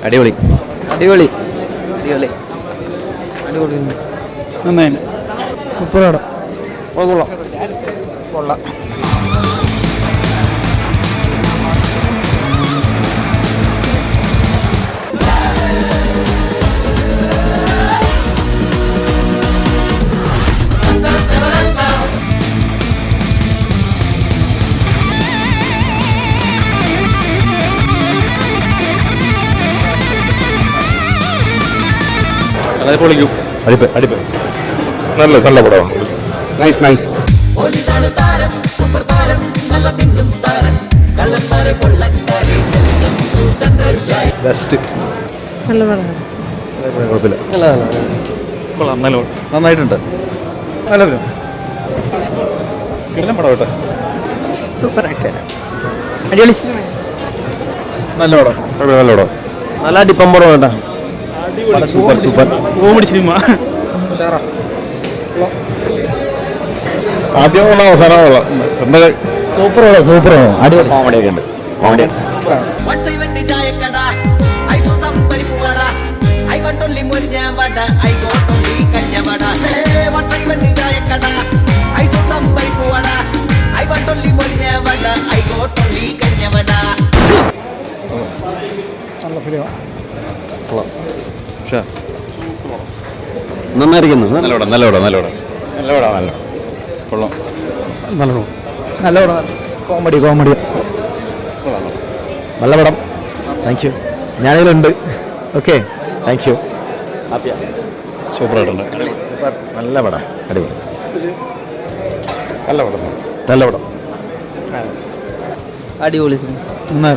അടിപൊളി അടിപൊളി അടിപൊളി അടിപൊളി നന്നായി സൂപ്പറാണ് കൊള്ളാം കൊള്ളാം. പൊളിക്കും. നല്ല നല്ല പടമാണ്. Nice nice. ബെസ്റ്റ്. നല്ല പടമാണ്. കുഴപ്പമില്ല. കൊള്ളാം. നല്ല പടം. നന്നായിട്ടുണ്ട്. നല്ല പിന്നെ പടം കേട്ടോ. Super actor. അടിപൊളി. നല്ല പടം. നല്ല പടം. നല്ല അടിപ്പമ്പടം വേണ്ട. Super super comedy cinema. ആദ്യം കൊള്ളാം, അവസാനം കൊള്ളാം. സൂപ്പറാണോ? സൂപ്പറാണോ? അടിപൊളി. കോമഡിയൊക്കെ ഉണ്ട്. കോമഡി നന്നായിരിക്കുന്നു. നല്ല പടം. നല്ല പടം. നല്ല പടം. നല്ല പടം. നല്ല കൊള്ളാം. നല്ല പടം. നല്ല പടം. Comedy comedy. നല്ല പടം. Thank you. ഞാനിതിലുണ്ട്. Okay, thank you. ഹാപ്പിയാ. സൂപ്പറായിട്ടുണ്ട്. സൂപ്പർ. നല്ല പടം. അടിപൊളി. നല്ല പടം. നല്ല പടം. അടിപൊളി സിനിമ.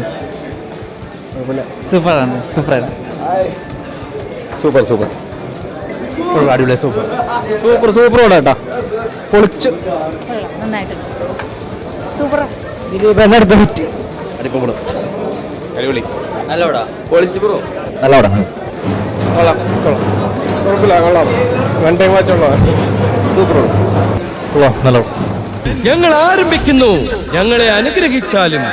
സൂപ്പറാണ്. സൂപ്പറാണ്. Super super. അടിപൊളി. സൂപ്പർ സൂപ്പർ സൂപ്പർ പടം കേട്ടോ. പൊളിച്ചു. നന്നായിട്ടുണ്ട്. സൂപ്പർ. ദിലീപ് ഹിറ്റ്. അടിപൊളി. അടിപൊളി. നല്ല പടം. പൊളിച്ചു ബ്രോ. നല്ല പടം. കൊള്ളാം. കൊള്ളാം. കുഴപ്പമില്ല. കൊള്ളാം. വൺ ടൈം വാച്ച് ഉള്ള സൂപ്പർ. കൊള്ളാം. നല്ല പടം. ഞങ്ങൾ ആരംഭിക്കുന്നു. ഞങ്ങളെ അനുഗ്രഹിച്ചാലും